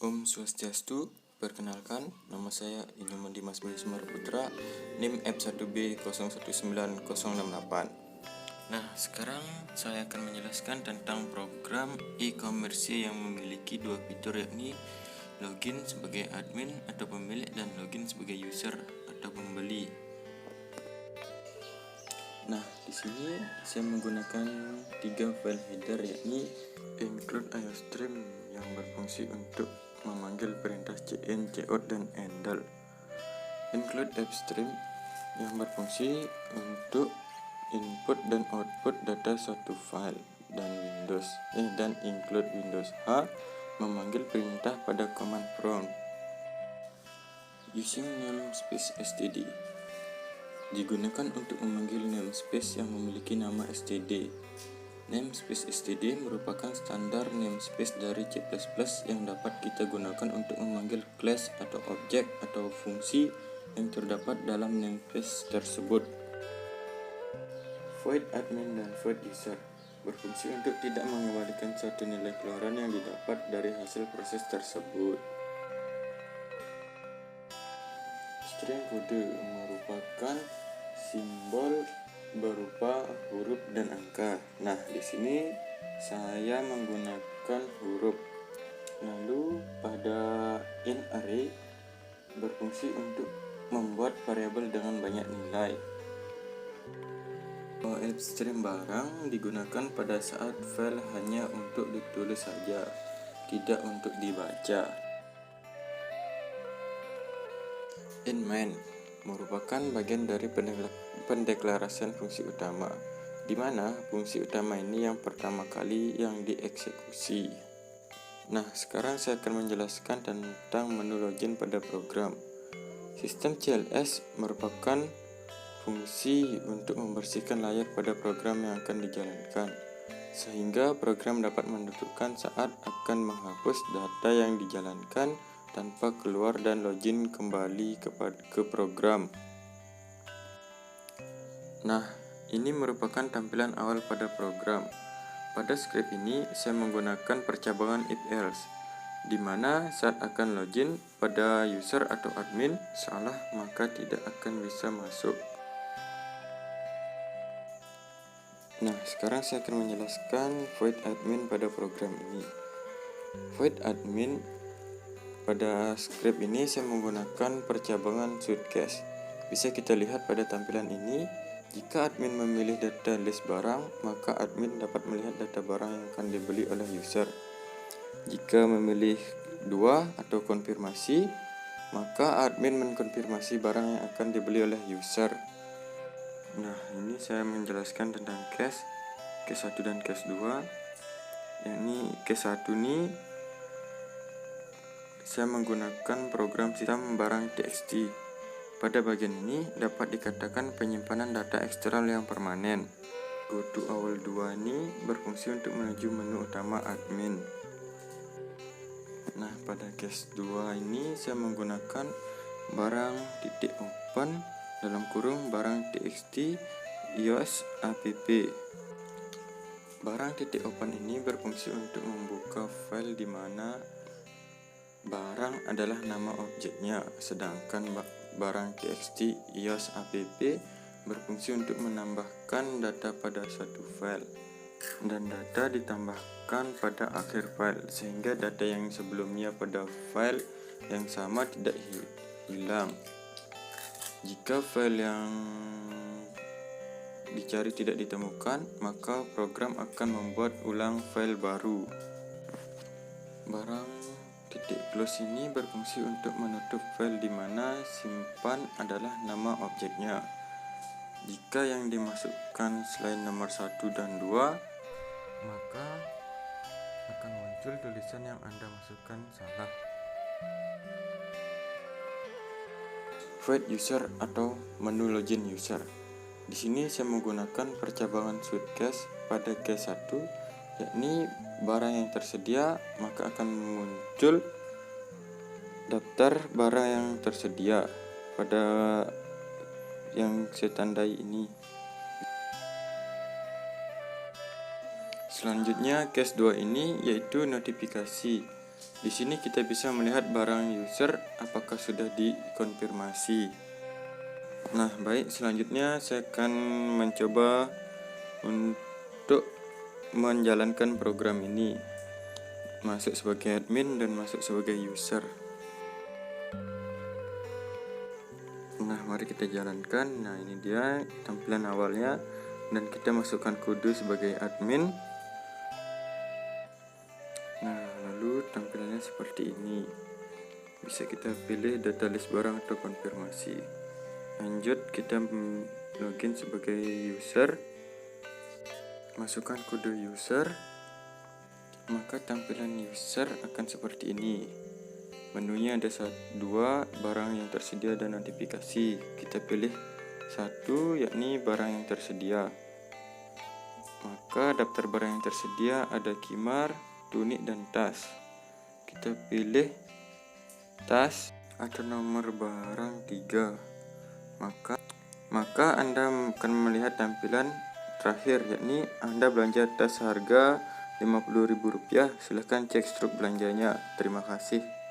Om Swastiastu, perkenalkan, nama saya Inyoman Dimas Bilismar Putra, NIM F1B019068. Nah, sekarang saya akan menjelaskan tentang program e-commerce yang memiliki dua fitur, yakni login sebagai admin atau pemilik dan login sebagai user atau pembeli. Nah, di sini saya menggunakan 3 file header, yakni include iostream yang berfungsi untuk memanggil perintah cin, cout, dan handle, include appstream yang berfungsi untuk input dan output data suatu file, dan include Windows H memanggil perintah pada command prompt. Using namespace std digunakan untuk memanggil namespace yang memiliki nama std. Namespace std merupakan standar namespace dari C++ yang dapat kita gunakan untuk memanggil class atau objek atau fungsi yang terdapat dalam namespace tersebut. Void admin dan void user berfungsi untuk tidak mengembalikan suatu nilai keluaran yang didapat dari hasil proses tersebut. String kode merupakan simbol berupa huruf dan angka. Nah, di sini saya menggunakan huruf. Lalu pada int array berfungsi untuk membuat variabel dengan banyak nilai. Appstream barang digunakan pada saat file hanya untuk ditulis saja, tidak untuk dibaca. Int main merupakan bagian dari pendeklarasian fungsi utama, di mana fungsi utama ini yang pertama kali yang dieksekusi. Nah, sekarang saya akan menjelaskan tentang menu login pada program. Sistem CLS merupakan fungsi untuk membersihkan layar pada program yang akan dijalankan, sehingga program dapat menentukan saat akan menghapus data yang dijalankan tanpa keluar dan login kembali ke program. Nah, ini merupakan tampilan awal pada program. Pada script ini saya menggunakan percabangan if else, di mana saat akan login pada user atau admin salah, maka tidak akan bisa masuk. Nah, sekarang saya akan menjelaskan void admin pada program ini. Void admin pada script ini saya menggunakan percabangan suitcase. Bisa kita lihat pada tampilan ini, jika admin memilih data list barang, maka admin dapat melihat data barang yang akan dibeli oleh user. Jika memilih 2 atau konfirmasi, maka admin mengkonfirmasi barang yang akan dibeli oleh user. Nah, ini saya menjelaskan tentang case 1 dan case 2. Yakni case 1 ini saya menggunakan program sistem barang txt. Pada bagian ini dapat dikatakan penyimpanan data eksternal yang permanen. Go to awal 2 ini berfungsi untuk menuju menu utama admin. Nah, pada case 2 ini saya menggunakan barang titik open dalam kurung barang txt ios app. Barang titik open ini berfungsi untuk membuka file di mana barang adalah nama objeknya, sedangkan barang txt ios app berfungsi untuk menambahkan data pada suatu file, dan data ditambahkan pada akhir file, sehingga data yang sebelumnya pada file yang sama tidak hilang. Jika file yang dicari tidak ditemukan, maka program akan membuat ulang file baru. Barang titik close ini berfungsi untuk menutup file di mana simpan adalah nama objeknya. Jika yang dimasukkan selain nomor 1 dan 2, maka akan muncul tulisan yang Anda masukkan salah. Void user atau menu login user. Di sini saya menggunakan percabangan suitcase pada case 1, yakni barang yang tersedia, maka akan muncul daftar barang yang tersedia pada yang saya tandai ini. Selanjutnya case 2 ini yaitu notifikasi. Di sini kita bisa melihat barang user apakah sudah dikonfirmasi. Nah, baik, selanjutnya saya akan mencoba untuk menjalankan program ini. Masuk sebagai admin dan masuk sebagai user. Nah, mari kita jalankan. Nah, ini dia tampilan awalnya, dan kita masukkan kode sebagai admin. Nah, lalu tampilannya seperti ini. Bisa kita pilih data list barang atau konfirmasi. Lanjut, kita login sebagai user. Masukkan kode user. Maka tampilan user akan seperti ini. Menunya ada 2 barang yang tersedia dan notifikasi. Kita pilih 1, yakni barang yang tersedia. Maka daftar barang yang tersedia ada kimar, tunik, dan tas. Kita pilih tas atau nomor barang 3. Maka Anda akan melihat tampilan terakhir, yakni Anda belanja tas harga Rp50.000. Silahkan cek struk belanjanya. Terima kasih.